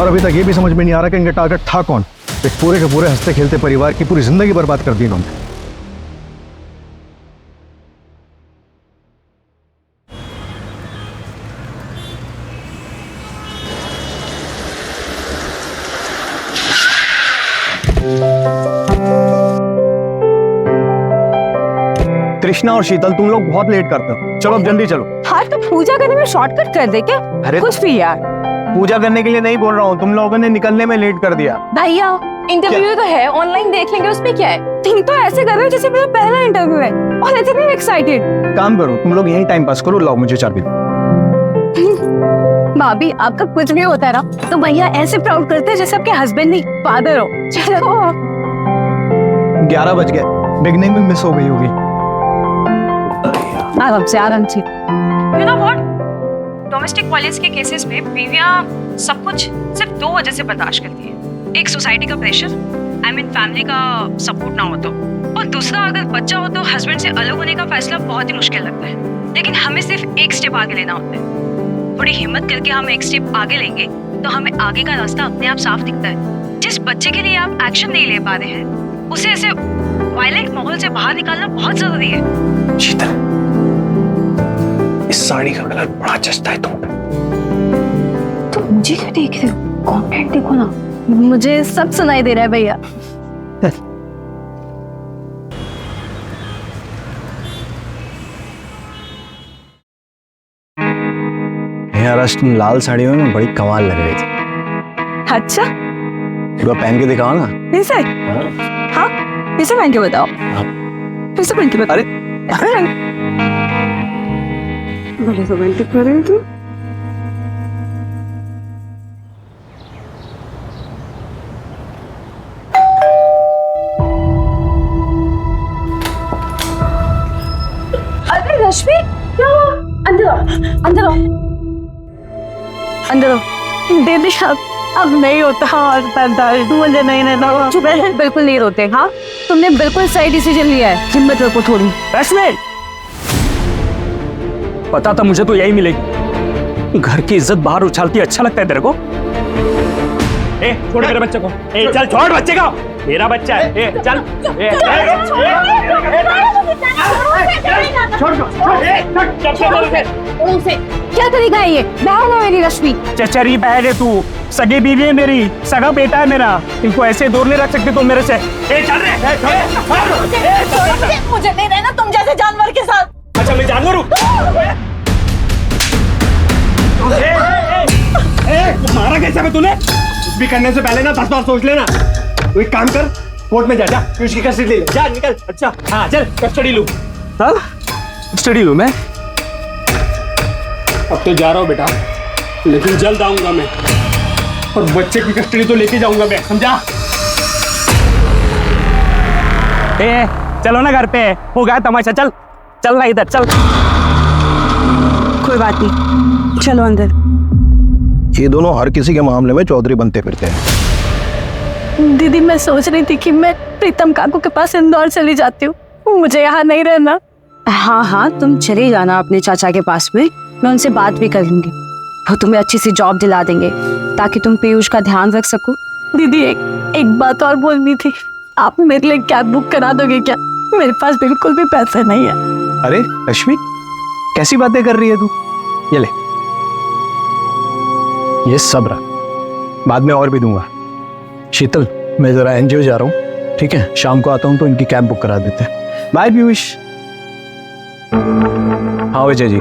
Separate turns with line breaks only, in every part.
और अभी तक ये भी समझ में नहीं आ रहा कि इनका टारगेट था कौन। एक पूरे के पूरे हंसते खेलते परिवार की पूरी जिंदगी बर्बाद कर दी इन्होंने।
कृष्णा और शीतल, तुम लोग बहुत लेट करते हो, चलो अब जल्दी चलो।
हाँ तो पूजा करने में शॉर्टकट कर दे क्या?
अरे
कुछ भी यार।
पूजा करने के लिए नहीं बोल रहा हूँ, तुम लोगों ने निकलने में लेट कर दिया।
भैया इंटरव्यू तो है, ऑनलाइन देख लेंगे, उसमें क्या है? तुम तो ऐसे कर रहे हो जैसे मेरा पहला इंटरव्यू है और इतने एक्साइटेड।
काम करो तुम लोग, यही टाइम पास करो, लाओ मुझे चाबी।
भाभी आपका कुछ भी होता है ना तो भैया ऐसे प्राउड करते हैं जैसे आपके हस्बैंड नहीं फादर हो। चलो
11 बज गए, बिगनिंग में मिस हो गई होगी।
आराम से आराम से।
You know what? Domestic violence के केसेस में बीवियां सब कुछ सिर्फ 2 वजह से बर्दाश्त करती हैं। एक सोसाइटी का प्रेशर, फैमिली का सपोर्ट ना हो तो, और दूसरा अगर बच्चा हो तो हस्बैंड से अलग होने का फैसला बहुत ही मुश्किल लगता है। लेकिन हमें सिर्फ एक स्टेप आगे लेना होता है। थोड़ी हिम्मत करके हम एक स्टेप आगे लेंगे तो हमें आगे का रास्ता अपने आप साफ दिखता है। जिस बच्चे के लिए आप एक्शन नहीं ले पा रहे हैं उसे ऐसे वायलेंट माहौल से बाहर निकालना बहुत जरूरी है।
शीतल, इस साड़ी का कलर बड़ा जचता है तुम पे।
तो मुझे क्यों देख रहे हो? कंटेंट देखो ना। मुझे सब सुनाई दे रहा है भैया।
यार आज तुम लाल साड़ी में बड़ी कमाल लग रही थी।
अच्छा
एक बार पहन के दिखाओ ना।
ऐसे? हाँ ऐसे पहन के बताओ। ऐसे पहन के बताओ।
अरे
बड़े रोमांटिक कर रहे हो तुम। अरे रश्मि क्या हुआ? अंदर आओ, अंदर आओ, अंदर आओ। दीदी अब नहीं होता और दर्द मुझे नहीं रहना। चुप रह, बिल्कुल नहीं रोते। हाँ तुमने बिल्कुल सही डिसीजन लिया है। हिम्मत रखो थोड़ी।
रश्मि, पता था मुझे तो यही मिलेगी। घर की इज्जत बाहर उछालती अच्छा लगता है तेरे को? ए छोड़ मेरे बच्चे को। ए चल छोड़ बच्चे को, मेरा बच्चा है। ए चल
क्या तरीका है ये? बहन है मेरी रश्मि।
चचरी बहन है तू, सगी बीवी है मेरी, सगा बेटा है मेरा। इनको ऐसे दूर नहीं रख सकते तुम मेरे से। ए चल रे,
मुझे नहीं रहना तुम जैसे जानवर के साथ।
अच्छा मैं जानवर हूँ? मारा कैसे मैं तूने? कुछ भी करने से पहले ना 10 बार सोच लेना। तू एक काम कर, कोर्ट में जा, उसकी कस्टडी ले ले, जा निकल। अच्छा हाँ चल कस्टडी लूँ। चल कस्टडी लूँ मैं? अब तो जा रहा हूँ बेटा, लेकिन जल्द आऊंगा मैं, और बच्चे की कस्टडी तो लेके जाऊंगा मैं, समझा? ए चलो ना घर पे, हो गया तमाशा। चल चल ना इधर चल।
कोई बात नहीं, चलो अंदर।
ये दोनों हर किसी के मामले में चौधरी बनते फिरते हैं।
दीदी मैं सोच रही थी कि मैं प्रीतम काकू के पास इंदौर चली जाती हूँ, मुझे यहाँ नहीं रहना। हाँ हाँ तुम चले जाना अपने चाचा के पास में, मैं उनसे बात भी कर लूंगी। वो तुम्हें अच्छी सी जॉब दिला देंगे ताकि तुम पीयूष का ध्यान रख सको। दीदी एक बात और बोलनी थी, आप मेरे लिए कैब बुक करा दोगे क्या? मेरे पास बिल्कुल भी पैसे नहीं है।
अरे रश्मि, कैसी बातें कर रही है तू? ये ले, ये सब रख, बाद में और भी दूंगा। शीतल मैं जरा एनजीओ जा रहा हूँ, ठीक है? शाम को आता हूँ तो इनकी कैब बुक करा देते हैं। बाय पीयूष। हाँ विजय जी,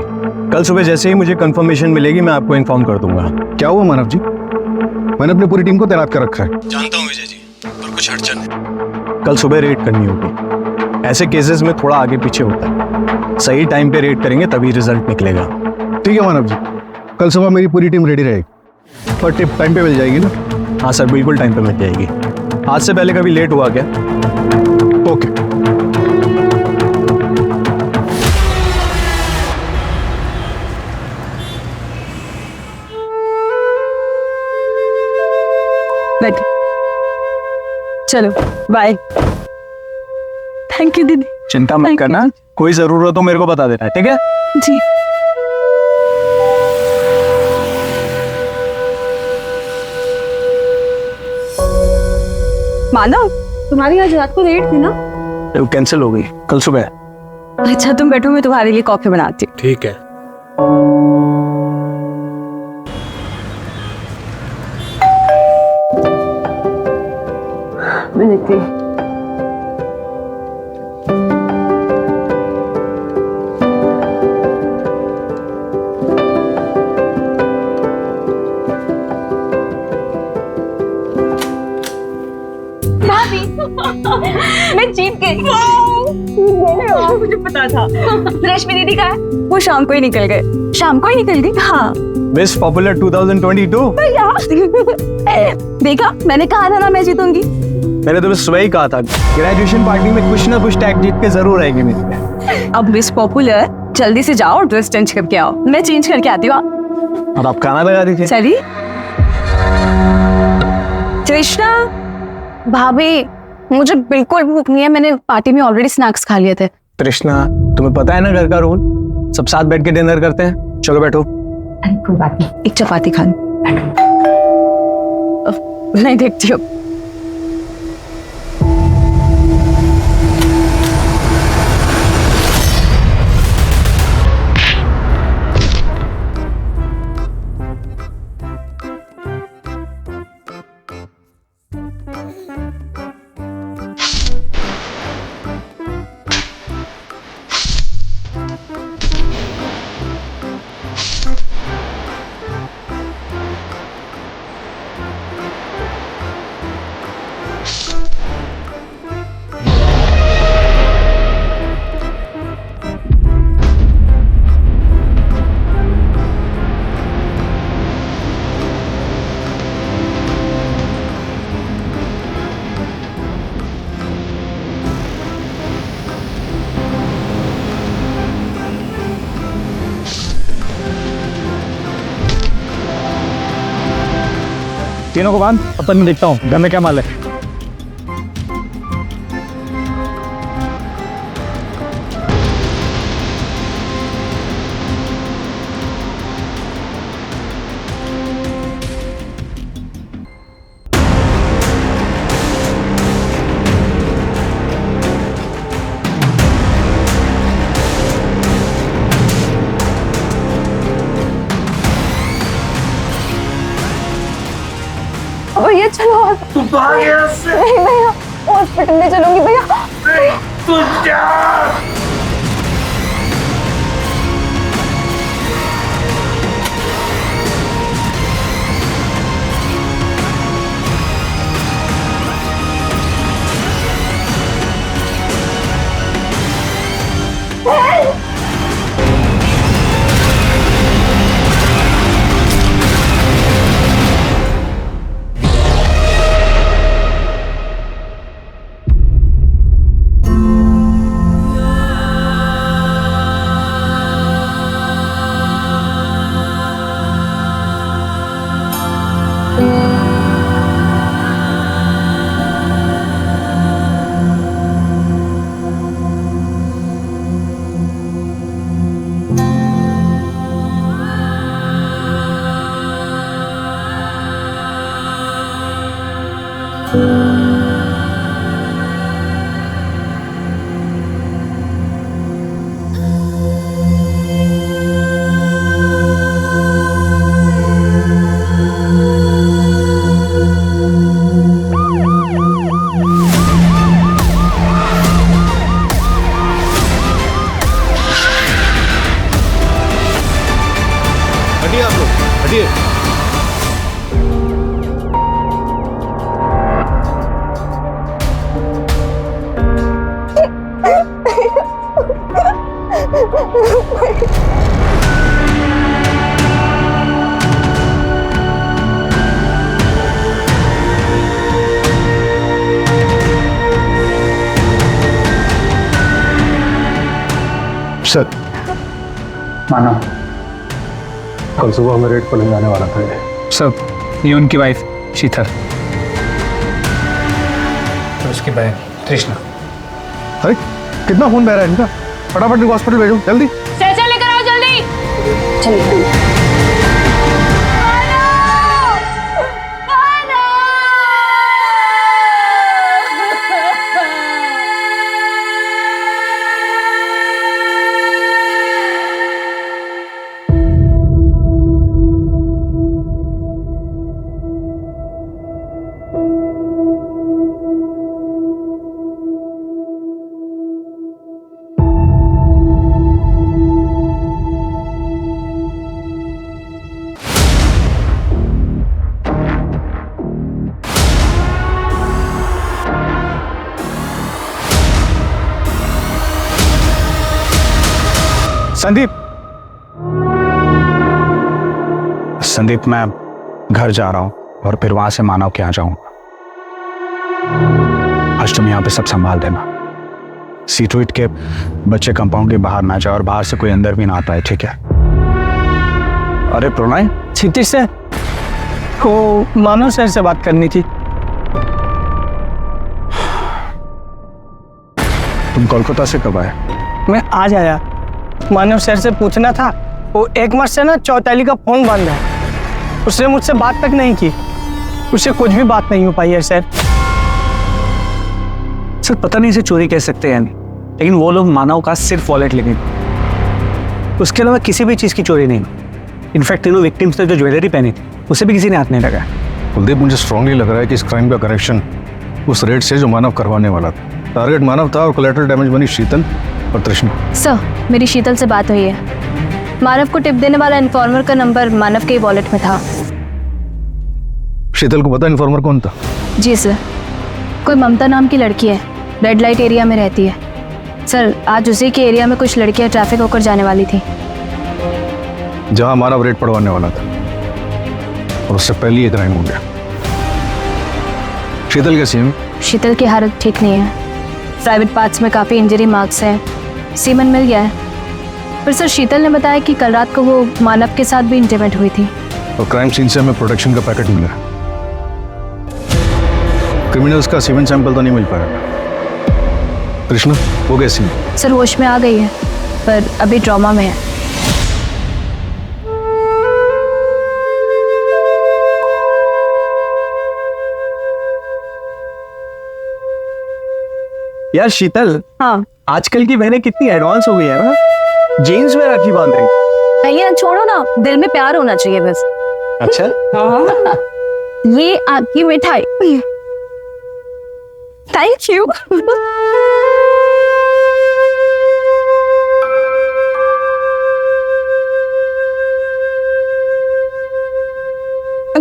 कल सुबह जैसे ही मुझे कंफर्मेशन मिलेगी मैं आपको इन्फॉर्म कर दूंगा।
क्या हुआ मानव जी? मैंने अपनी पूरी टीम को तैनात कर रखा है।
जानता हूँ विजय जी, पर कुछ अड़चन है। कल सुबह रेड करनी होगी। ऐसे केसेस में थोड़ा आगे पीछे होता है, सही टाइम पे रेड करेंगे तभी रिजल्ट निकलेगा।
ठीक है मानव जी, कल सुबह मेरी पूरी टीम रेडी रहेगी और टिप टाइम पे मिल जाएगी ना?
हाँ सर, बिल्कुल टाइम पे मिल जाएगी। आज से पहले कभी लेट हुआ क्या?
ओके।
चलो बाय। थैंक यू दीदी।
चिंता मत करना, कोई जरूरत हो मेरे को बता देना, ठीक है?
जी। मानव, तुम्हारी आज रात को रेड थी ना?
वो कैंसिल हो गई कल सुबह।
अच्छा तुम बैठो, मैं तुम्हारे लिए कॉफी बनाती हूँ।
ठीक है।
मैं जीत गई। मुझे पता था। रश्मि दीदी का है?
वो शाम को ही निकल गए। शाम को ही निकल गई? हाँ।
Miss popular 2022।
भैया देखा, मैंने कहा था ना मैं जीतूंगी।
मैंने तुम्हें सुबह ही कहा था ग्रेजुएशन पार्टी में कुछ ना कुछ टैग जीत के जरूर आएगी मेरी।
अब मिस पॉपुलर जल्दी से जाओ, ड्रेस चेंज करके आओ, मैं चेंज करके आती हूँ।
और आप खाना लगा दीजिए।
चलिए। कृष्णा भाभी, मुझे बिल्कुल भूख नहीं है, मैंने पार्टी में ऑलरेडी स्नैक्स खा लिए थे।
कृष्णा तुम्हें पता है ना घर का रूल, सब साथ बैठ के डिनर करते हैं। चलो बैठो।
कोई बात नहीं, एक चपाती खा नहीं देखती हूँ।
तीनों को बांध, अब तक मैं देखता हूँ घर में क्या माल है।
भैया चलो, नहीं भैया, हॉस्पिटल में चलूंगी भैया।
हटिए आप लोग, हटिए।
सर,
मानो
कल सुबह हमें रेड पर जाने वाला था ये।
सब, ये उनकी वाइफ शीतल, तो उसकी बहन तृष्णा।
अरे कितना खून बह रहा है इनका, फटाफट इनको हॉस्पिटल भेजो जल्दी।
चाचा लेकर आओ जल्दी। चलिए।
संदीप, मैं घर जा रहा हूं और फिर वहां से मानव के यहाँ जाऊंगा। आज तुम यहाँ पे सब संभाल देना। सी टू इट के बच्चे कंपाउंड के बाहर ना जाए और बाहर से कोई अंदर भी ना आता है, ठीक है? अरे प्रणय,
क्षितिज से वो मानव सर से बात करनी थी।
तुम कोलकाता से कब आए?
मैं आज आया। मानव सर से पूछना था, वो एक मास से ना चौताली का फोन बंद है। उसने मुझसे बात तक नहीं की। उससे कुछ भी बात नहीं हो पाई है सर।
सर पता नहीं इसे चोरी कह सकते हैं, लेकिन वो लोग मानव का सिर्फ वॉलेट लेंगे, उसके अलावा किसी भी चीज़ की चोरी नहीं। इनफैक्ट तीनों विक्टिम्स ने जो ज्वेलरी पहनी थी उसे भी किसी ने हाथ नहीं लगा।
कुलदीप, मुझे स्ट्रांगली लग रहा है कि इस क्राइम का कनेक्शन उस रेड से जो मानव करवाने वाला था। टारगेट मानव था और कोलैटरल डैमेज बनी शीतल और तृष्णा।
सर, मेरी शीतल से बात हुई है। मानव को टिप देने वाला इन्फॉर्मर का नंबर मानव के वॉलेट में था।
शीतल को पता इन्फॉर्मर कौन था?
जी सर, कोई ममता नाम की लड़की है, रेड लाइट एरिया में रहती है। सर, आज उसी के एरिया में कुछ लड़कियां ट्रैफिक होकर जाने वाली थी,
जहां मानव रेड पड़वाने वाला था, और उससे पहले ये क्राइम हो गया। शीतल कैसी है?
शीतल की हालत ठीक नहीं है। प्राइवेट पार्ट्स में काफ़ी इंजरी मार्क्स हैं, सीमन मिल गया है। पर सर, शीतल ने बताया कि कल रात को वो मानव के साथ भी इंटीमेट हुई थी।
और क्राइम सीन से हमें प्रोटेक्शन का पैकेट मिला। क्रिमिनल्स का सीमेंट सैंपल तो नहीं मिल पाया। कृष्णा, वो कैसी है?
सर, होश में आ गई है, पर अभी ट्रॉमा में है।
यार शीतल,
हाँ
आजकल की बहनें कितनी एडवांस हो गई है ना। जीन्स में राखी बांध रही।
भैया छोड़ो ना, दिल में प्यार होना चाहिए बस।
अच्छा,
ये आपकी मिठाई। Thank you.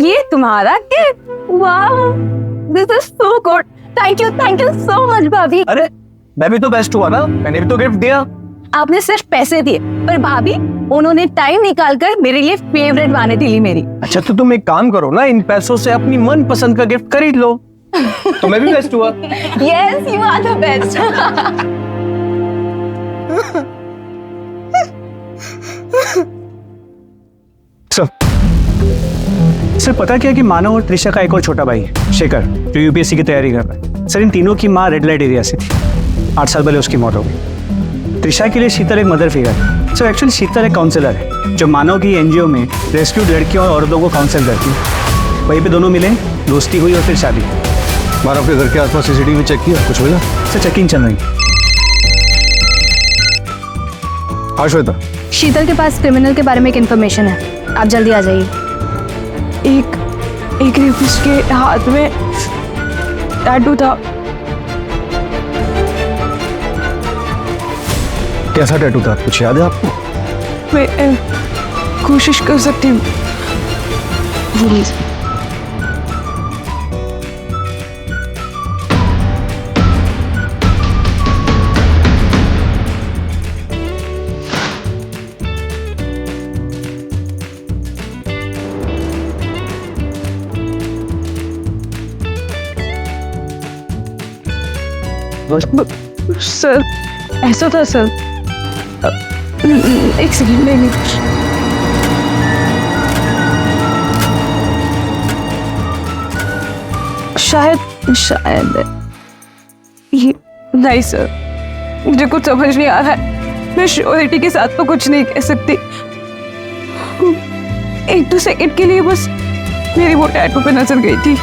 ये तुम्हारा केक? वाह, this is so good. Thank you so much भाभी।
अरे मैं भी तो बेस्ट हुआ ना, मैंने भी तो गिफ्ट दिया।
आपने सिर्फ पैसे दिए, पर भाभी उन्होंने टाइम निकालकर मेरे लिए फेवरेट वानिटी ली मेरी।
अच्छा, तो तुम एक काम करो ना, इन पैसों से अपनी मन पसंद का गिफ्ट खरीद लो। तो मैं भी बेस्ट हुआ।
Yes, you are the best.
Sir पता क्या कि मानव और त्रिशा का एक और छोटा भाई है, शेखर, जो यूपीएससी की तैयारी कर रहा है। सर, इन तीनों की माँ रेड लाइट एरिया से थी। 8 साल पहले उसकी मौत हो गई। त्रिशा के लिए शीतल एक मदर फिगर है। सर एक्चुअली शीतल एक काउंसलर है, जो मानव की एनजीओ में रेस्क्यूड लड़कियों और औरतों को काउंसिल करती है। वहीं पे दोनों मिले, दोस्ती हुई और फिर शादी।
मानव के घर के आसपास सीसीटीवी चेक किया, कुछ मिला?
सर चेकिंग चल रही।
हाँ श्वेता,
शीतल के पास क्रिमिनल के बारे में एक इन्फॉर्मेशन है, आप जल्दी आ जाइए।
एक रेपिस्ट के हाथ में टैटू था।
कैसा टैटू था, कुछ याद है आपको?
मैं कोशिश कर सकती हूँ। सर, ऐसा था सर। एक सेकंड, नहीं शायद ये नहीं सर, मुझे कुछ समझ नहीं आ रहा है। मैं श्योरिटी के साथ तो कुछ नहीं कह सकती। 1-2 सेकंड के लिए बस मेरी वो टैटू पे नजर गई थी,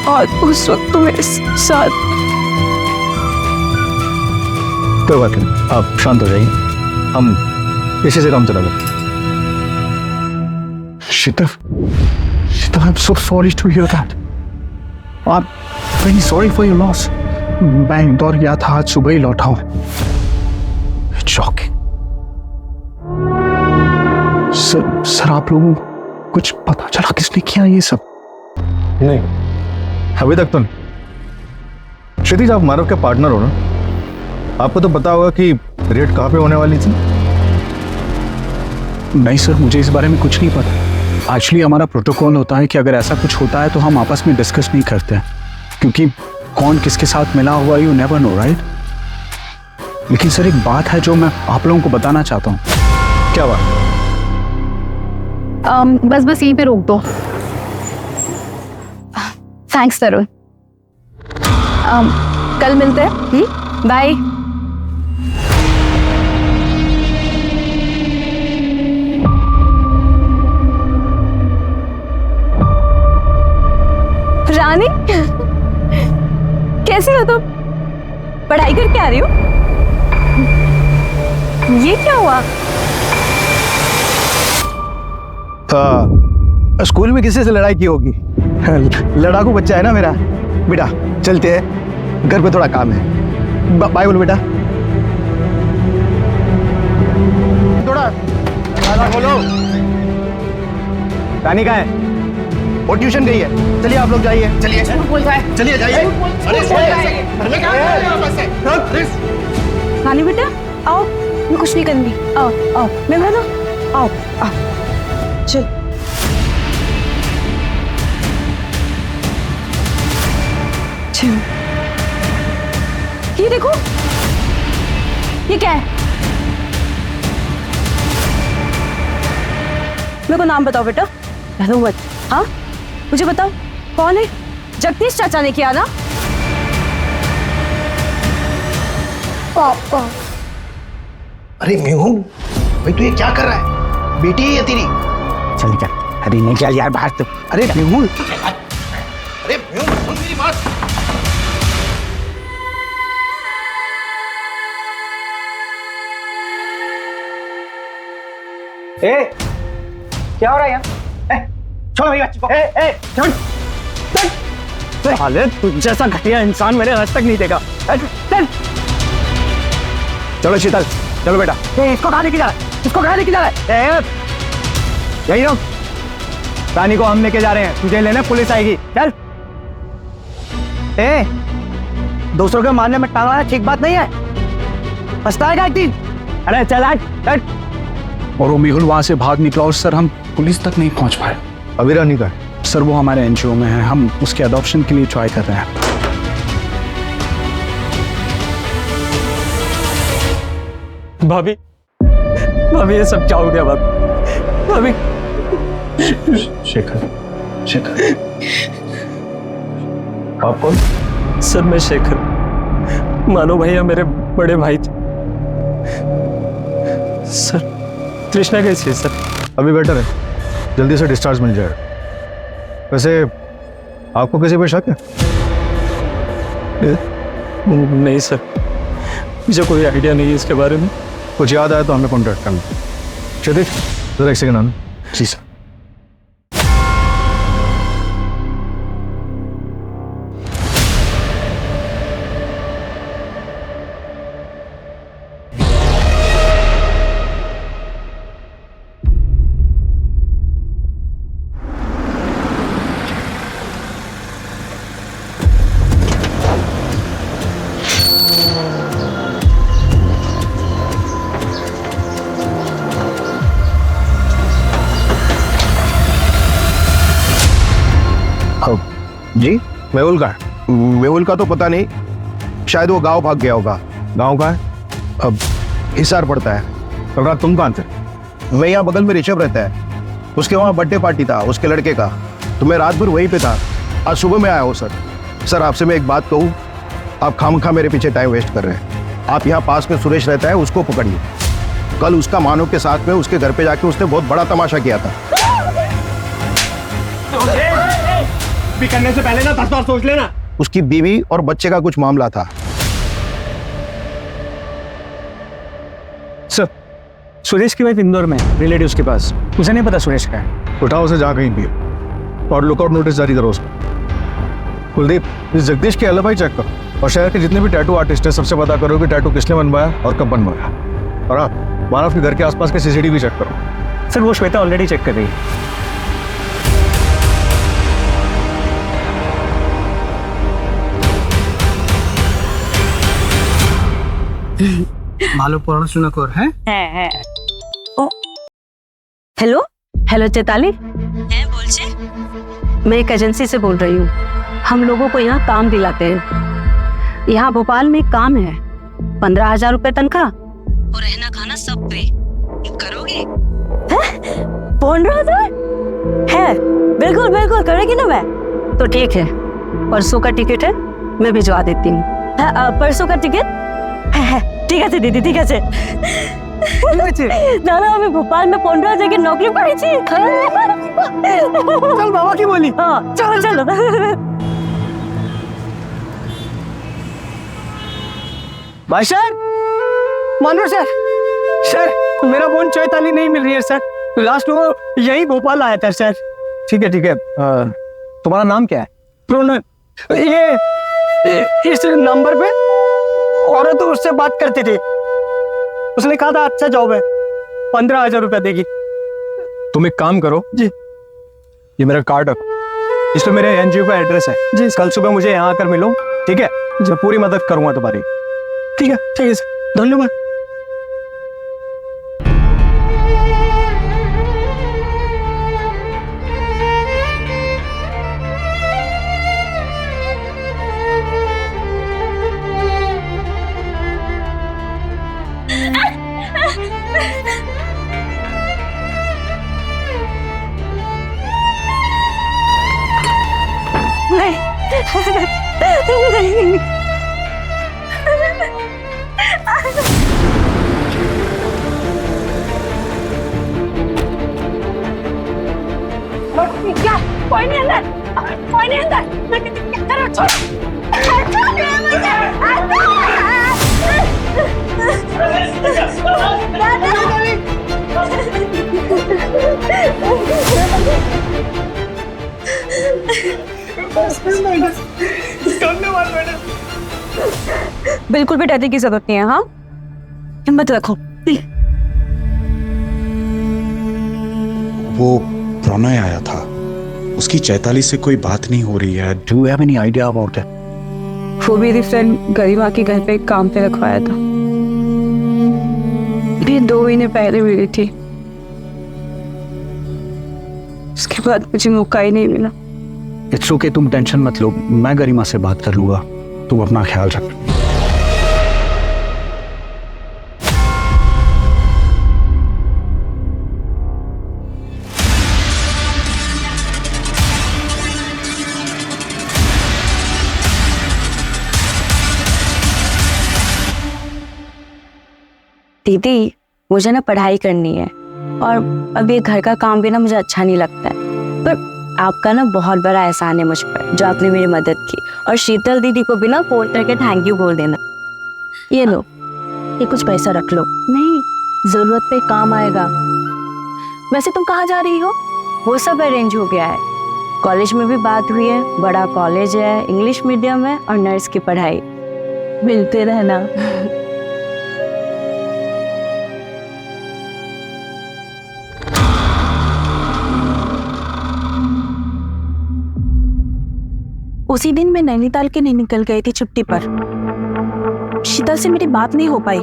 और उस वक्त तो मेरे साथ।
कोई बात नहीं, आप शांत हो जाइए, हम इसी से काम चला लेंगे।
शीतल, I'm so sorry to hear that. I'm very sorry for your loss. मैं इंदौर गया था, आज सुबह ही लौटा हूँ। It's shocking. सर आप लोगों को कुछ पता चला किसने किया ये सब?
नहीं, अभी तक तो नहीं। क्षितिज, आप मानव के पार्टनर हो ना, आपको तो पता होगा कि रेड कहाँ पे होने वाली थी।
नहीं सर, मुझे इस बारे में कुछ नहीं पता। एक्चुअली हमारा प्रोटोकॉल होता है कि अगर ऐसा कुछ होता है तो हम आपस में डिस्कस नहीं करते हैं, क्योंकि कौन किसके साथ मिला हुआ यू नेवर नो, राइट? लेकिन सर एक बात है जो मैं आप लोगों को बताना चाहता हूँ।
क्या बात?
बस यहीं पे रोक दो। थैंक्स तरुण। कल मिलते हैं। बाय। रानी, कैसी हो तुम? पढ़ाई करके आ रही हो? ये क्या हुआ?
स्कूल में किसी से लड़ाई की होगी। लड़ाकू बच्चा है ना मेरा। बेटा चलते हैं, घर पे थोड़ा काम है। बाय बोलो बेटा। थोड़ा ताला खोलो। रानी कहाँ है? वो ट्यूशन गई है। चलिए आप लोग जाइए। चलिए चलिए जाइए।
रानी बेटा आओ, मैं कुछ नहीं करूंगी। आओ आओ, मैं बोलो। आओ आओ, चल। चल, ये देखो, ये क्या है? मेरे को नाम बताओ बेटा। डरो मत। हाँ, मुझे बताओ कौन है? जगदीश चाचा ने किया ना? पापा।
अरे मेहुल भाई, तू ये क्या कर रहा है? बेटी है ये तेरी?
चल निकल। अरे नहीं चल यार बाहर तो। अरे मेहुल,
अरे मेहुल सुन मेरी बात।
क्या हो रहा है यहाँ? छोड़ मेरी बच्ची को। छोड़। साले तुझ जैसा घटिया इंसान मेरे आज तक नहीं देखा। चल चलो शीतल, चलो बेटा। इसको कहाँ लेके जा रहा है? इसको कहाँ लेके जा रहा है? यही रहो। रानी को हम लेके जा रहे हैं, तुझे लेने पुलिस आएगी। चल। दूसरों के मारने में टांग लाना ठीक बात नहीं है। पछताएगा एक दिन। अरे चल आज।
और वो मेहुल वहां से भाग निकला और सर हम पुलिस तक नहीं पहुंच पाए।
अभी रानी का है?
सर वो हमारे एनजीओ में है, हम उसके अडॉप्शन के लिए ट्राई कर रहे हैं।
भाभी, भाभी ये सब क्या हो गया? भाभी,
शेखर, शेखर।
आप कौन?
सर मैं शेखर, मानो भैया मेरे बड़े भाई थे। सर तृष्णा कैसी है सर?
अभी बेटर है, जल्दी से डिस्चार्ज मिल जाएगा। वैसे आपको किसी पे शक है?
नहीं सर, मुझे कोई आइडिया नहीं है इसके बारे में।
कुछ याद आया तो हमें कॉन्टैक्ट करना। क्षितिज जरा एक सेकंड आना।
जी सर।
जी
मेहुल का है?
मेहुल का तो पता नहीं, शायद वो गांव भाग गया होगा।
गांव का है?
अब हिसार पड़ता है।
कल रात तुम कहाँ थे?
मैं यहाँ बगल में ऋषभ रहता है, उसके वहाँ बर्थडे पार्टी था उसके लड़के का, तो मैं रात भर वहीं पे था। आज सुबह में आया हूँ सर। सर आपसे मैं एक बात कहूँ, आप खामखा मेरे पीछे टाइम वेस्ट कर रहे हैं। आप यहाँ पास में सुरेश रहता है, उसको पकड़िए। कल उसका मानव के साथ में उसके घर पे जाके उसने बहुत बड़ा तमाशा किया था।
भी करने से पहले ना 10 बार सोच लेना।
उसकी बीवी और बच्चे का कुछ मामला था।
सर सुरेश की वाइफ इंदौर में रिलेटिव्स के पास, मुझे नहीं पता सुरेश का है।
उठाओ उसे जहाँ कहीं भी और लुकआउट नोटिस जारी करो उसको। कुलदीप, इस जगदीश के एलिबाई चेक करो और शहर के जितने भी टैटू आर्टिस्ट हैं सबसे पता करो कि टैटू किसने बनवाया और कब बनवाया। और आप मानव के घर के आसपास के सीसीटीवी चेक करो।
सर वो श्वेता ऑलरेडी चेक कर रही है।
ভালো পড়াশোনা কর। হ্যাঁ
है। हेलो हेलो चैताली, बोल से मैं एक एजेंसी से बोल रही हूँ। हम लोगों को यहाँ काम दिलाते हैं। यहाँ भोपाल में एक काम है, 15,000 रुपए तनख्वाह और रहना खाना सब पे। करोगे? 15,000 है? बिल्कुल बिल्कुल करेगी ना मैं। तो ठीक है, परसों का टिकट है, मैं भिजवा देती हूँ। परसों का टिकट? ठीक है दीदी, ठीक है। दादा हमें भोपाल में 15,000 की नौकरी पाई थी।
चल बाबा की बोली।
हाँ चलो चलो।
भाई सर, मनोहर सर, सर मेरा फोन चैताली नहीं मिल रही है सर। लास्ट वो यही भोपाल आया था सर।
ठीक है तुम्हारा नाम क्या है?
प्रोनल, ये इस नंबर पे औरत तो उससे बात करती थी। उसने कहा था अच्छा जॉब है, 15,000 रुपया देगी।
तुम एक काम करो
जी,
ये मेरा कार्ड रखो, इस पे मेरे एनजीओ का एड्रेस है
जी।
कल सुबह मुझे यहाँ आकर मिलो, ठीक है? मैं पूरी मदद करूंगा तुम्हारी।
ठीक है सर, धन्यवाद।
नहीं। क्या? कोई नहीं अंदर, कोई नहीं अंदर। क्या करो? छोड़ो।
बिल्कुल भी डरने की जरूरत नहीं है। हाँ, हिम्मत रखो।
वो प्रणय आया था, उसकी चैताली से कोई बात नहीं हो रही है। Do you have any idea about it?
वो मेरी फ्रेंड गरिमा के घर पे काम पे रखवाया था, भी 2 महीने पहले मिली थी। उसके बाद मुझे मौका ही नहीं मिला।
इट्स ओके, तुम टेंशन मत लो, मैं गरिमा से बात कर लूंगा। तुम अपना ख्याल रख।
दीदी मुझे ना पढ़ाई करनी है और अब ये घर का काम भी ना मुझे अच्छा नहीं लगता है, पर आपका ना बहुत बड़ा एहसान है मुझ पर जो आपने मेरी मदद की। और शीतल दीदी को भी ना फोन करके थैंक यू बोल देना। ये लो, ये कुछ पैसा रख लो, नहीं जरूरत पे काम आएगा। वैसे तुम कहाँ जा रही हो? वो सब अरेंज हो गया है, कॉलेज में भी बात हुई है, बड़ा कॉलेज है, इंग्लिश मीडियम है और नर्स की पढ़ाई। मिलते रहना।
उसी दिन मैं नैनीताल के नहीं निकल गई थी छुट्टी पर। शीतल से मेरी बात नहीं हो पाई,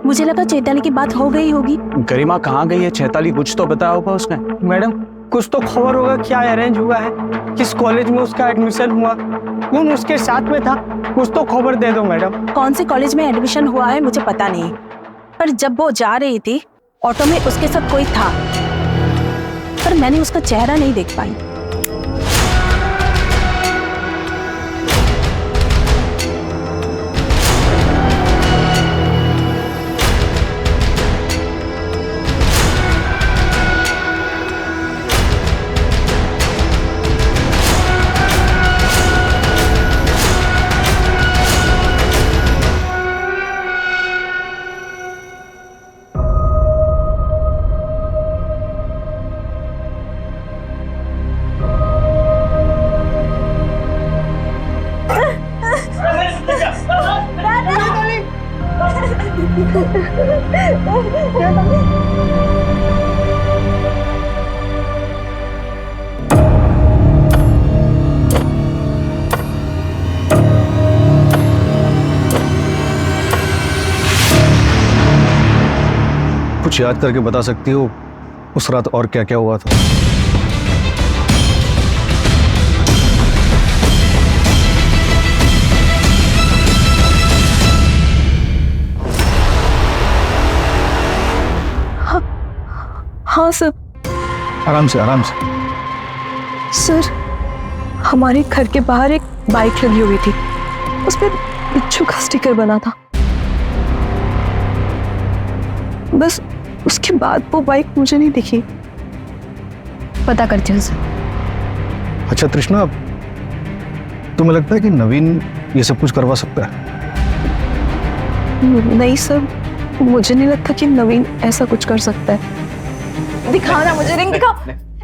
मुझे लगा चैताली की बात हो गई होगी।
गरिमा कहाँ गई है? चैताली कुछ तो बताया होगा उसने।
मैडम कुछ तो खबर होगा, क्या अरेंज हुआ है, किस कॉलेज में उसका एडमिशन हुआ, कौन उसके साथ में था, कुछ तो खबर दे दो मैडम।
कौन से कॉलेज में एडमिशन हुआ है मुझे पता नहीं, पर जब वो जा रही थी ऑटो में उसके साथ कोई था, पर मैंने उसका चेहरा नहीं देख पाई।
कुछ याद करके बता सकती हो उस रात और क्या क्या हुआ था।
हाँ सर।
आराम से आराम से।
सर हमारे घर के बाहर एक बाइक लगी हुई थी, उस पर बिच्छू का स्टिकर बना था। बस उसके बाद वो बाइक मुझे नहीं दिखी।
पता करती हूँ सर।
अच्छा तृष्णा, तुम्हें लगता है कि नवीन ये सब कुछ करवा सकता है?
नहीं सर, मुझे नहीं लगता कि नवीन ऐसा कुछ कर सकता है। दिखाओ ना मुझे रिंग, दिखाओ।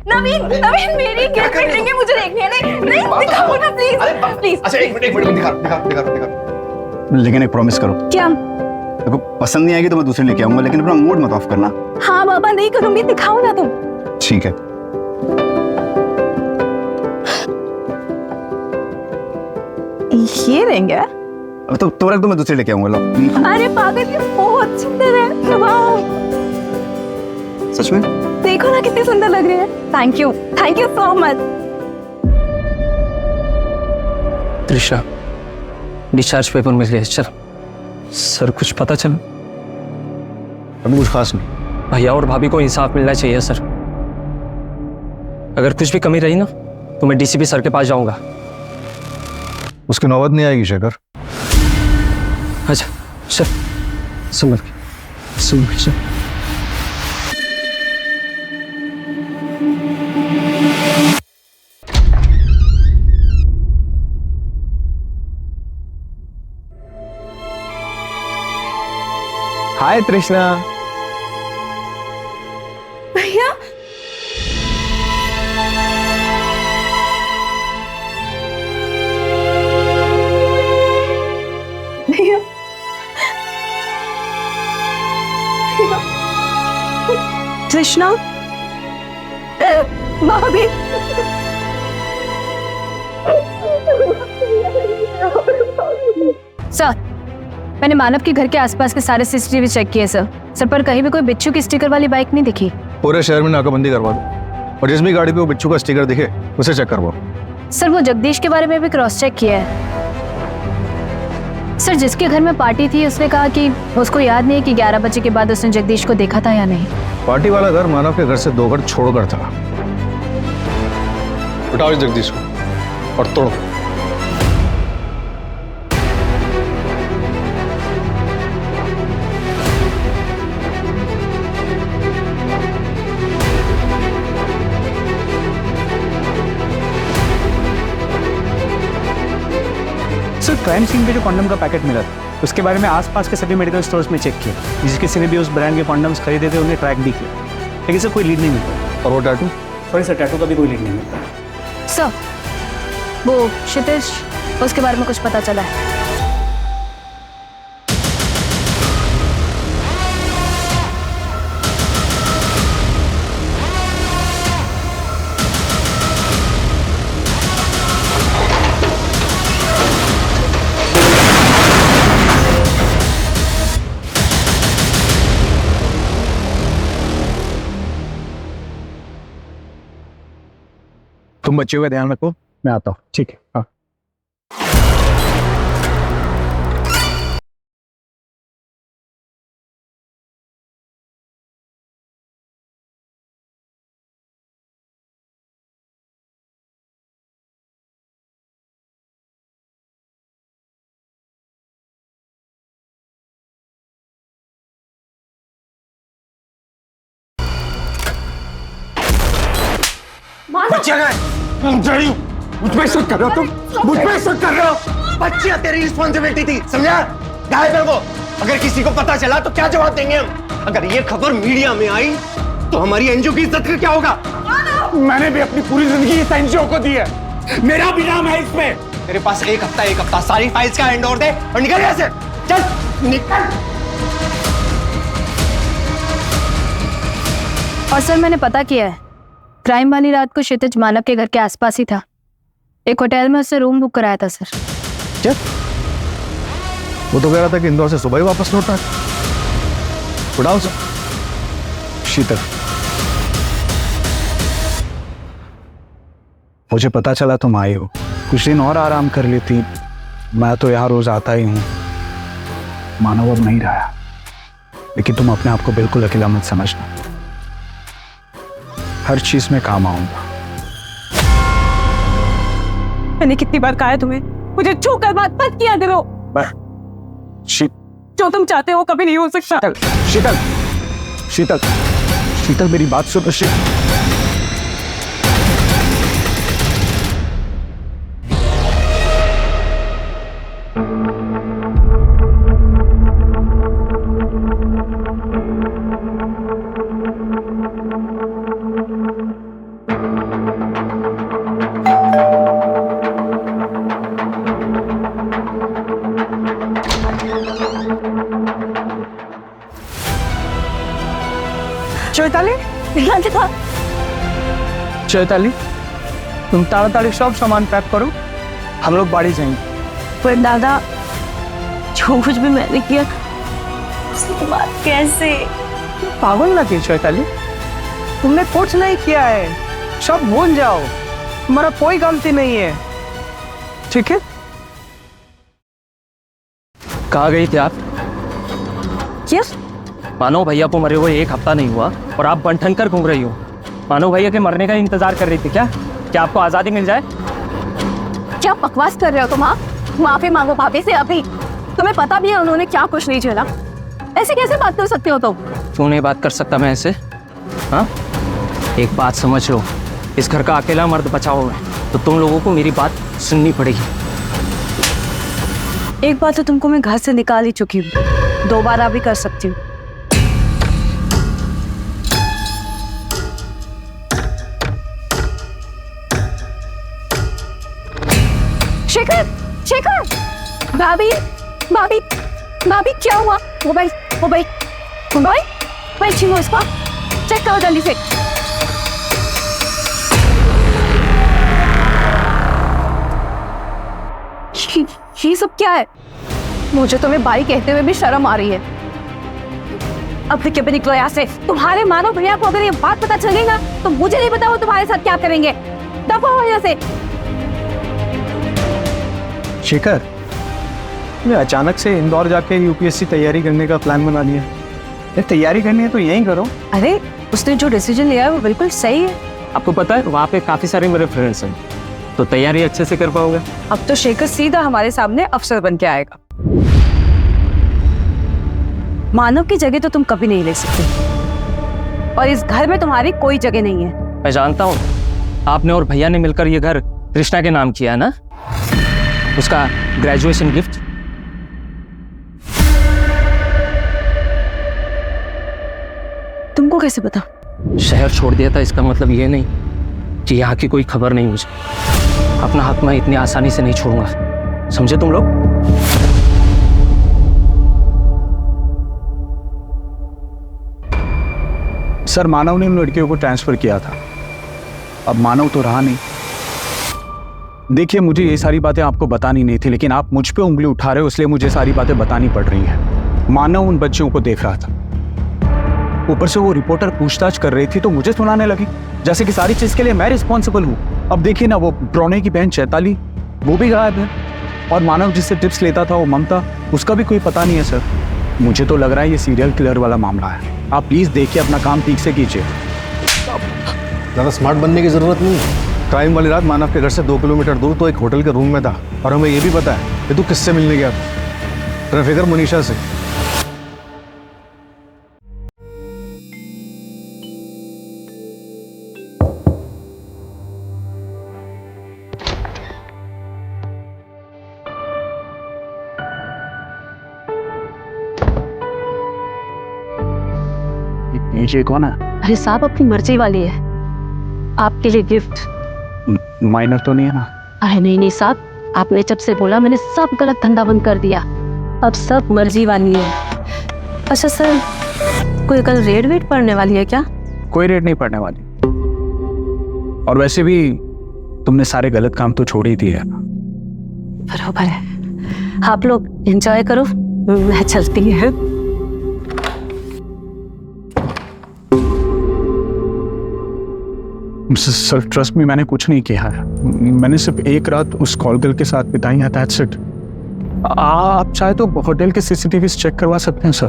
नवीन नवीन मेरी गर्लफ्रेंड रिंग है, मुझे देखनी है। नहीं नहीं दिखाओ ना प्लीज प्लीज।
अच्छा एक मिनट दिखा। लेकिन एक प्रॉमिस करो।
क्या?
देखो पसंद नहीं आएगी तो मैं दूसरी लेके आऊंगा, लेकिन अपना मूड मत ऑफ करना।
हाँ बाबा नहीं करूंगी, दिखाओ ना तुम।
ठीक है।
ये रिंग है?
अब तो रख दो, मैं दूसरी लेके आऊंगा। लो।
अरे पागल, ये बहुत सुंदर है। वाह,
सच में?
देखो ना कितनी सुंदर लग रही है। Thank you so much.
Trisha, discharge paper मिल गया सर। सर कुछ पता चला?
अभी कुछ खास नहीं।
भैया और भाभी को इंसाफ मिलना चाहिए सर। अगर कुछ भी कमी रही ना तो मैं डीसीपी सर के पास जाऊंगा।
उसकी नौबत नहीं आएगी शेखर।
अच्छा सर, समझ सर।
हाय तृष्णा।
भैया भैया कृष्णा, भाभी।
सर, मैंने मानव के घर के आसपास के सारे सीसीटीवी चेक किए सर। पर कहीं भी कोई बिच्छू की स्टिकर वाली बाइक नहीं दिखी।
पूरे शहर में नाकाबंदी करवा दो और जिस भी गाड़ी पे वो बिच्छू का स्टिकर दिखे उसे चेक करवाओ।
सर वो जगदीश के बारे में भी क्रॉस चेक किया है सर। जिसके घर में पार्टी थी उसने कहा कि उसको याद नहीं है कि 11 बजे के बाद उसने जगदीश को देखा था या नहीं।
पार्टी वाला घर मानव के घर से 2 घर छोड़कर था। उठाओ इस जगदीश को और तोड़ो।
सर क्राइम सीन पे जो कॉन्डम का पैकेट मिला था उसके बारे में आसपास के सभी मेडिकल स्टोर्स में चेक किया। जिस किसी ने भी उस ब्रांड के कॉन्डम्स खरीदे थे उन्हें ट्रैक भी किया, लेकिन सर कोई लीड नहीं मिलता।
और वो टैटू?
सॉरी सर, टैटू का भी कोई लीड नहीं मिलता।
सर वो क्षितिज, उसके बारे में कुछ पता चला है?
तुम बच्चे हुए ध्यान रखो, मैं आता हूँ।
ठीक है। हाँ
बच्चियां गए। मुझ पे शक कर रहे हो तुम? मुझ पे शक कर रहे हो? बच्चियां तेरी रिस्पॉन्सिबिलिटी थी, समझा? गायब है वो। अगर किसी को पता चला तो क्या जवाब देंगे हम? अगर ये खबर मीडिया में आई तो हमारी एनजीओ की इज्जत का क्या होगा? मैंने भी अपनी पूरी जिंदगी इस एनजीओ को दी है, मेरा भी नाम है इसमें। तेरे पास एक हफ्ता सारी फाइल्स का हैंड ओवर दे और निकल यहाँ से। चल निकल।
और सर मैंने पता किया है, क्राइम वाली रात को क्षितिज मानव के घर के आसपास ही था। एक होटल में उससे रूम बुक कराया था सर।
क्या? वो तो कह रहा था कि इंदौर से सुबह ही वापस लौटना है। उठाओ सर।
शीतल, मुझे पता चला तुम आई हो, कुछ दिन और आराम कर लेती। मैं तो यहाँ रोज आता ही हूँ। मानव अब नहीं रहा, लेकिन तुम अपने आप को बिल्कुल अकेला मत समझना। हर चीज में काम आऊंगा।
मैंने कितनी बार कहा है तुम्हें, मुझे छू कर बात मत किया करो। जो तुम चाहते हो कभी नहीं हो सकता।
शीतल, शीतल, शीतल मेरी बात सुनो।
चैताली,
रंजिता,
चैताली, तुम ताड़ाताड़ी सब सामान पैक करो, हम लोग बाड़ी जाएंगे।
पर दादा जो कुछ भी मैंने किया उसके बाद कैसे?
पागल ना की चैताली, तुमने कुछ नहीं किया है, सब भूल जाओ, तुम्हारा कोई गलती नहीं है, ठीक है?
कहाँ गई थी आप?
क्या?
मानो भैया को मरे हुए 1 हफ्ता नहीं हुआ और आप बंठन कर घूम रही हो। मानो भैया के मरने का इंतजार कर रही थी क्या? क्या आपको आज़ादी मिल जाए?
क्या बकवास कर रहे हो तुम? माफी मांगो भाभी से अभी। तुम्हें पता भी है उन्होंने क्या कुछ नहीं झेला। ऐसे कैसे बात कर सकते हो तुम?
क्यों नहीं बात कर सकता मैं ऐसे? हाँ, एक बात समझ लो, इस घर का अकेला मर्द बचा हुआ है, तो तुम लोगों को मेरी बात सुननी पड़ेगी।
एक बार तो तुमको मैं घर से निकाल ही चुकी हूँ, दोबारा भी कर सकती हूँ। शेखर, शेखर, भाभी, भाभी, भाभी क्या हुआ? मोबाइल, मोबाइल, मोबाइल, मोबाइल छीनो इसका, चेक करो जल्दी से। ये सब क्या है? मुझे तुम्हें भाई कहते हुए भी शर्म आ रही है। अब देखिए भी निकलो यहाँ से। तुम्हारे मानो भैया को अगर ये बात पता चलेगा तो मुझे नहीं पता वो तुम्हारे साथ क्या करेंगे। दफा हो यहाँ से।
शेखर, मैं अचानक से इंदौर जाके यूपीएससी तैयारी करने का प्लान बना लिया। ये तैयारी करनी है तो यहीं करो।
अरे उसने जो डिसीजन लिया है वो बिल्कुल सही है।
आपको पता है वहाँ पे काफ़ी सारे मेरे फ्रेंड्स हैं, तो तैयारी अच्छे से कर पाओगे।
अब तो शेखर सीधा हमारे सामने अफसर बन के आएगा। मानव की जगह तो तुम कभी नहीं ले सकते और इस घर में तुम्हारी कोई जगह नहीं है।
मैं जानता हूँ, आपने और भैया ने मिलकर ये घर कृष्णा के नाम किया है ना, उसका ग्रेजुएशन गिफ्ट।
तुमको कैसे पता?
शहर छोड़ दिया था, इसका मतलब ये नहीं कि यहाँ की कोई खबर नहीं मुझे। अपना हक मैं इतनी आसानी से नहीं छोड़ूंगा, समझे तुम लोग?
सर, मानव ने उन लड़कियों को ट्रांसफर किया था, अब मानव तो रहा नहीं। देखिए, मुझे ये सारी बातें आपको बतानी नहीं थी, लेकिन आप मुझ पे उंगली उठा रहे हो, इसलिए मुझे सारी बातें बतानी पड़ रही हैं। मानव उन बच्चों को देख रहा था, ऊपर से वो रिपोर्टर पूछताछ कर रही थी तो मुझे सुनाने लगी जैसे कि सारी चीज के लिए मैं रिस्पॉन्सिबल हूँ। अब देखिए ना, वो प्रोने की बहन चैताली वो भी गायब है, और मानव जिससे टिप्स लेता था वो ममता, उसका भी कोई पता नहीं है। सर, मुझे तो लग रहा है ये सीरियल किलर वाला मामला है। आप प्लीज देखिए, अपना काम ठीक से कीजिए।
ज़्यादा स्मार्ट बनने की ज़रूरत नहीं है। क्राइम वाली रात मानव के घर से 2 किलोमीटर दूर तो एक होटल के रूम में था, और हमें ये भी पता है कि तू किससे मिलने गया था। ट्रैफिकर मनीषा से।
ये कौन है?
अरे साहब, अपनी मर्जी वाली है, आपके लिए गिफ्ट।
माइनर तो नहीं है ना?
अरे नहीं नहीं साहब, आपने जब से बोला मैंने सब गलत धंधा बंद कर दिया, अब सब मर्जी वाली है। अच्छा सर, कोई कल रेड वेड पड़ने वाली है क्या?
कोई रेड नहीं पड़ने वाली, और वैसे भी तुमने सारे गलत काम तो छोड़ ही दिए।
बराबर है, आप लोग एंजॉय करो, मैं चलती है।
सर ट्रस्ट में मैंने कुछ नहीं किया है। मैंने सिर्फ एक रात उस कॉल गर्ल के साथ बिताई है, दैट्स इट। आप चाहे तो होटल के सीसीटीवी चेक करवा सकते हैं सर।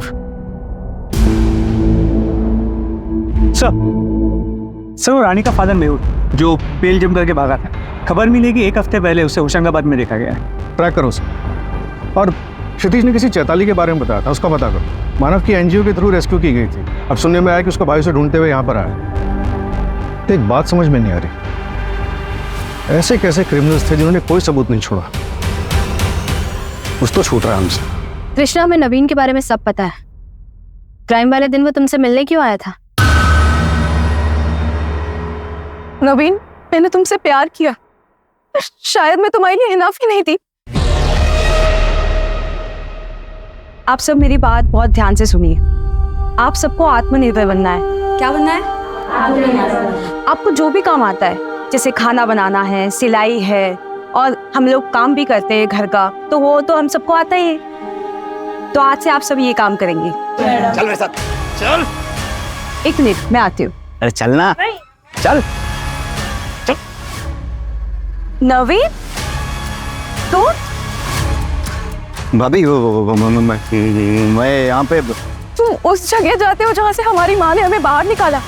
सर वो रानी का फादर मेहुल जो पेल जम करके भागा था, खबर मिली कि 1 हफ्ते पहले उसे होशंगाबाद में देखा गया है।
ट्रैक करो सर। और क्षितिज ने किसी चैताली के बारे में बताया था, उसका पता करो। मानव की एनजीओ के थ्रू रेस्क्यू की गई थी। अब सुनने में आया कि उसका भाई उसे ढूंढते हुए यहाँ पर आया। तो एक बात समझ में नहीं आ रही, ऐसे कैसे क्रिमिनल्स थे जिन्होंने कोई सबूत नहीं छोड़ा? कुछ तो छूट रहा है हमसे।
कृष्णा, हमें नवीन के बारे में सब पता है। क्राइम वाले दिन वो तुमसे मिलने क्यों आया था?
नवीन, मैंने तुमसे प्यार किया, शायद मैं तुम्हारे लिए इनफ ही नहीं थी।
आप सब मेरी बात बहुत ध्यान से सुनिए। आप सबको आत्मनिर्भर बनना है। क्या बनना है? आपको जो भी काम आता है, जैसे खाना बनाना है, सिलाई है, और हम लोग काम भी करते हैं घर का, तो वो तो हम सबको आता ही है। तो आज से आप सब ये काम करेंगे।
चल मेरे साथ, चल।
1 मिनट, मैं आती हूँ।
अरे चलना, चल।
नवीन, तो
भाभी मैं यहाँ पे
तुम उस जगह जाते हो जहाँ से हमारी माँ ने हमें बाहर निकाला,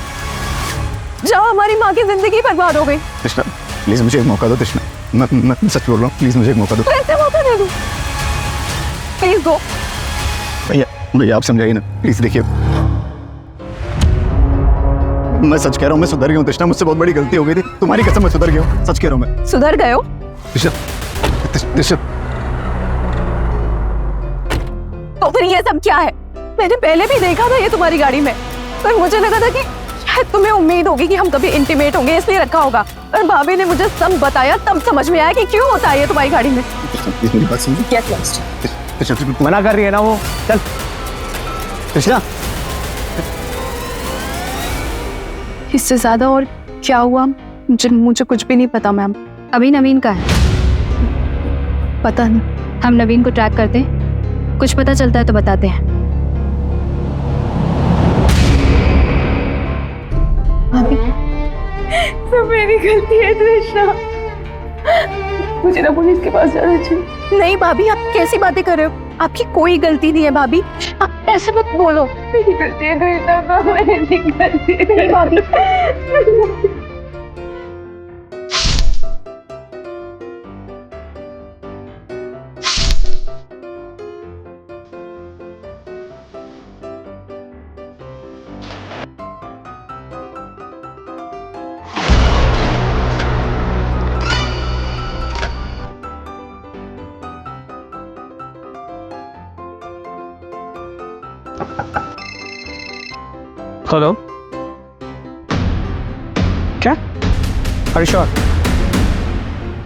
जहाँ हमारी माँ की जिंदगी बर्बाद हो गई।
कृष्णा प्लीज मुझे एक मौका दो। कृष्णा मैं सच बोल रहा हूँ, प्लीज मुझे एक मौका दो।
कैसे मौका दे दूँ? Please go.
भैया आप समझाइए ना प्लीज। देखिए मैं सच कह रहा हूँ, मैं सुधर गया हूँ कृष्णा, मुझसे बहुत बड़ी गलती हो गई थी। तुम्हारी कसम मैं सुधर गया हूँ, सच कह रहा हूँ मैं।
सुधर गए हो?
कृष्णा
तो फिर ये सब क्या है? मैंने पहले भी देखा था ये तुम्हारी गाड़ी में, पर मुझे लगा था कि शायद तुम्हें उम्मीद होगी कि हम कभी इंटीमेट होंगे, इसलिए रखा होगा। पर भाभी ने मुझे सब बताया, तब समझ में आया कि क्यों होता है ये तुम्हारी गाड़ी में।
मेरी बात समझो।
मना कर रही है ना वो, चल। कृष्णा,
इससे ज्यादा और क्या हुआ मुझे कुछ भी नहीं पता मैम।
अभी नवीन का है।
पता नहीं।
हम नवीन को ट्रैक करते हैं, कुछ पता चलता है तो बताते हैं।
भाभी, सब मेरी गलती है कृष्णा, मुझे ना पुलिस के पास जाना चाहिए। नहीं भाभी, आप कैसी बातें कर रहे हो? आपकी कोई गलती नहीं है भाभी, आप ऐसे मत बोलो। मेरी गलती है कृष्णा, मेरी गलती है भाभी।
हेलो, क्या? अरे श्योर,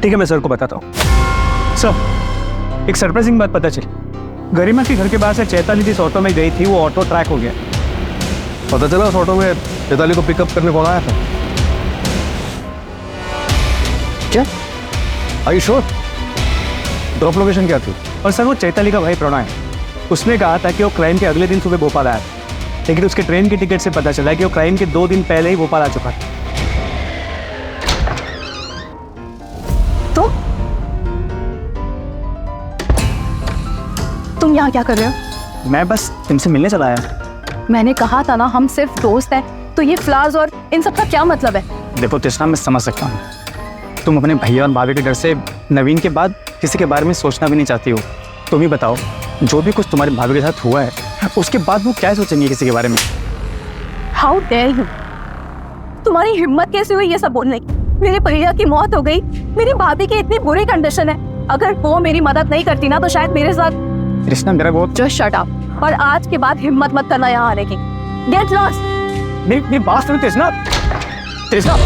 ठीक है, मैं सर को बताता हूँ। सर, एक सरप्राइजिंग बात पता चली। गरिमा के घर के बाहर से चैताली जिस ऑटो में गई थी, वो ऑटो ट्रैक हो गया।
पता चला उस ऑटो में चैताली को पिकअप करने कौन आया था?
क्या?
Are you sure? Drop location क्या थी?
और सर, वो चैताली का भाई प्रणय है। उसने कहा था कि वो क्राइम के अगले दिन सुबह भोपाल आया था, लेकिन उसके ट्रेन की टिकट से पता चला कि वो क्राइम के 2 दिन पहले ही भोपाल आ चुका था।
तो तुम यहाँ क्या कर रहे हो?
मैं बस इनसे मिलने चला आया।
मैंने कहा था ना हम सिर्फ दोस्त हैं, तो ये फ्लावर्स और इन सब का क्या मतलब है?
देखो तृष्णा, मैं समझ सकता हूँ तुम अपने भैया और भाभी के डर से नवीन के बाद किसी के बारे में सोचना भी नहीं चाहती हो। तुम ही बताओ, जो भी कुछ तुम्हारे भाभी के साथ हुआ है, उसके बाद वो क्या सोचेंगे किसी के बारे में?
How dare you! तुम्हारी हिम्मत कैसे हुई ये सब बोलने की? मेरे भैया की मौत हो गई, मेरी भाभी की इतनी बुरी कंडीशन है, अगर वो मेरी मदद नहीं करती ना तो शायद मेरे साथ।
कृष्णा, मेरा बहुत
जस्ट शट अप, और आज के बाद हिम्मत मत करना यहाँ आने की। Get lost.
मेरी बात सुनो तृष्णा। तृष्णा,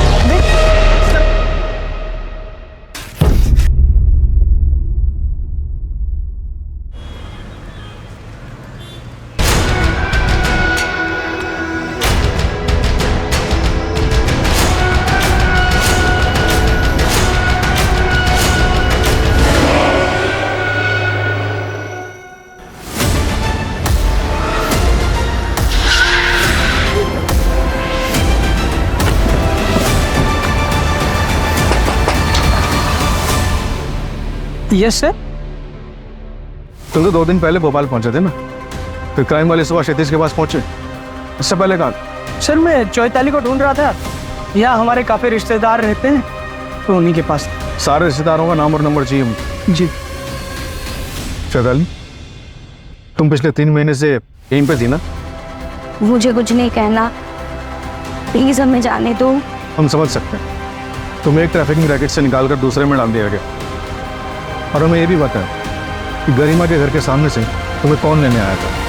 यस सर।
तुम तो 2 दिन पहले भोपाल पहुंचे थे ना, फिर क्राइम वाले सुबह क्षितिज के पास पहुंचे, इससे पहले कहाँ?
सर मैं चौताली को ढूंढ रहा था, यहाँ हमारे काफ़ी रिश्तेदार रहते हैं तो उन्हीं के पास।
सारे रिश्तेदारों का नाम और नंबर चाहिए मुझे।
जी।
चैताली, तुम पिछले 3 महीने से यहीं पे थी ना?
मुझे कुछ नहीं कहना, प्लीज हमें जाने दो।
हम समझ सकते हैं, तुम्हें एक ट्रैफिकिंग रैकेट से निकालकर दूसरे में डाल दिया गया, और हमें ये भी पता है कि गरिमा के घर के सामने से तुम्हें कौन लेने आया था।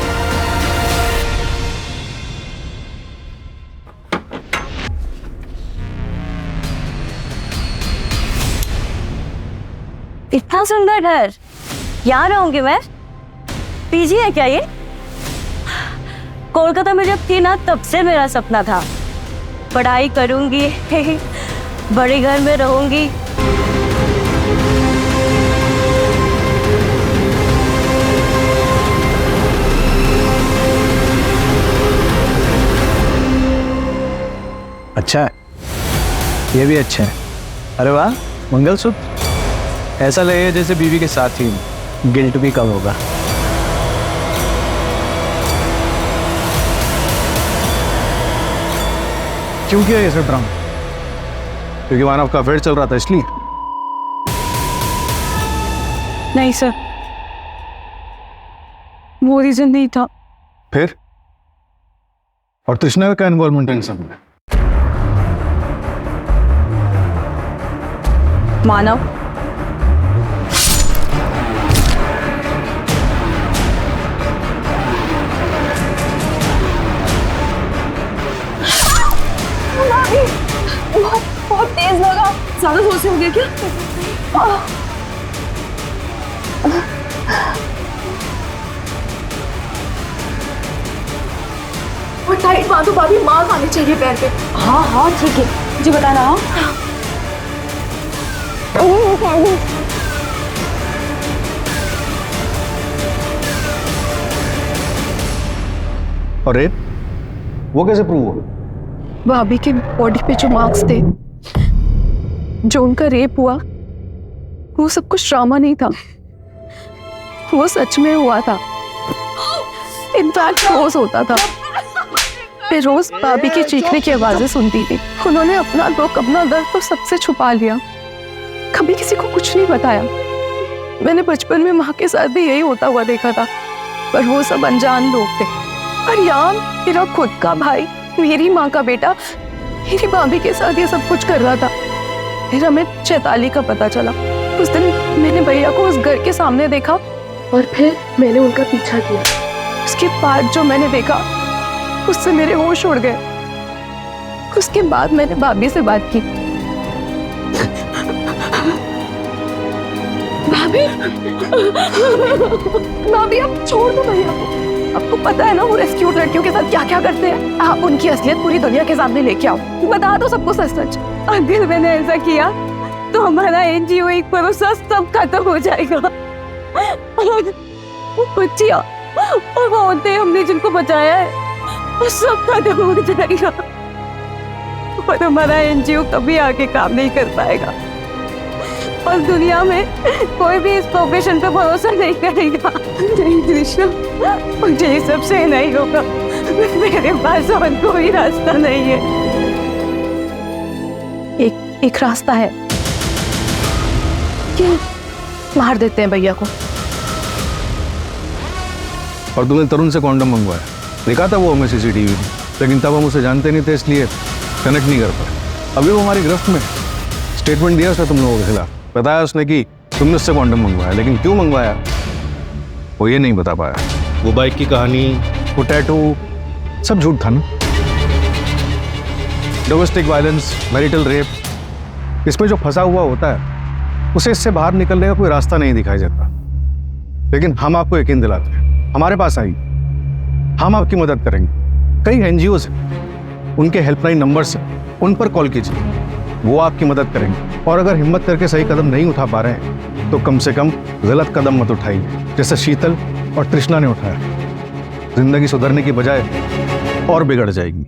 इतना सुंदर घर, यहाँ रहूंगी मैं? पीजी है क्या ये? कोलकाता में जब थी ना तब से मेरा सपना था, पढ़ाई करूंगी, बड़े घर में रहूंगी।
अच्छा है, ये भी अच्छा है। अरे वाह, मंगलसूत्र ऐसा लगे जैसे बीवी के साथ ही, गिल्ट भी कम होगा।
क्यों किया ये सब ड्रामा? क्योंकि मानव का अफेयर चल रहा था इसलिए?
नहीं सर, वो रीजन नहीं था।
फिर? और तृष्णा का इन्वॉल्वमेंट इन सब में?
मानव, बहुत तेज लगा। ज्यादा जोर से हो गया क्या? और टाइट बांधो भाभी, मार आनी चाहिए पैर पे। हाँ हाँ ठीक है, मुझे बताना। हाँ
और रेप वो कैसे प्रूव हुआ?
भाभी के बॉडी पे जो मार्क्स थे, जो उनका रेप हुआ, वो सब कुछ ड्रामा नहीं था, वो सच में हुआ था। इनफैक्ट रोज होता था, मैं रोज भाभी की चीखने की आवाजें सुनती थी। उन्होंने अपना दुख, अपना दर्द तो सबसे छुपा लिया, कभी किसी को कुछ नहीं बताया। मैंने बचपन में माँ के साथ भी यही होता हुआ देखा था, पर वो सब अनजान लोग थे। और यार, मेरा खुद का भाई, मेरी माँ का बेटा, मेरी भाभी के साथ ये सब कुछ कर रहा था। फिर हमें चैताली का पता चला। उस दिन मैंने भैया को उस घर के सामने देखा और फिर मैंने उनका पीछा किया। उसके बाद जो मैंने देखा, उससे मेरे होश उड़ गए। उसके बाद मैंने भाभी से बात की। भाभी, भाभी आप छोड़ दो भैया को। आपको पता है ना वो रेस्क्यूड लड़कियों के साथ क्या क्या करते हैं। आप उनकी असलियत पूरी दुनिया के सामने लेके आओ, बता दो सबको सच सच। अगर मैंने ऐसा किया तो हमारा एनजीओ एक भरोसा सब खत्म हो जाएगा। बच्चियां और औरतें हमने जिनको बचाया है वो सब खत्म हो जाएगा, और हमारा एनजीओ कभी आगे काम नहीं कर पाएगा। और दुनिया में कोई भी इस प्रोफेशन पे भरोसा नहीं करेगा। नहीं कृष्णा, मुझे ये सबसे नहीं होगा। मेरे पास और कोई रास्ता नहीं है। एक रास्ता है कि मार देते हैं भैया को।
और तुमने तरुण से कॉन्डम मंगवाया, देखा था वो हमें सीसीटीवी में, लेकिन तब हम उसे जानते नहीं थे, इसलिए कनेक्ट नहीं कर पाए। अभी वो हमारी गिरफ्त में, स्टेटमेंट दिया उसने तुम लोगों के खिलाफ। बताया उसने कि तुमने उससे कॉन्डम मंगवाया, लेकिन क्यों मंगवाया वो ये नहीं बता पाया। वो बाइक की कहानी, वो टैटू, सब झूठ था ना। डोमेस्टिक वायलेंस, मैरिटल रेप, इसमें जो फंसा हुआ होता है उसे इससे बाहर निकलने का कोई रास्ता नहीं दिखाई देता। लेकिन हम आपको यकीन दिलाते हैं, हमारे पास आइए, हम आपकी मदद करेंगे। कई एनजीओज हैं, उनके हेल्पलाइन नंबर्स हैं, उन पर कॉल कीजिए, वो आपकी मदद करेंगे। और अगर हिम्मत करके सही कदम नहीं उठा पा रहे हैं तो कम से कम गलत कदम मत उठाइए, जैसे शीतल और तृष्णा ने उठाया। जिंदगी सुधरने की बजाय और बिगड़ जाएगी।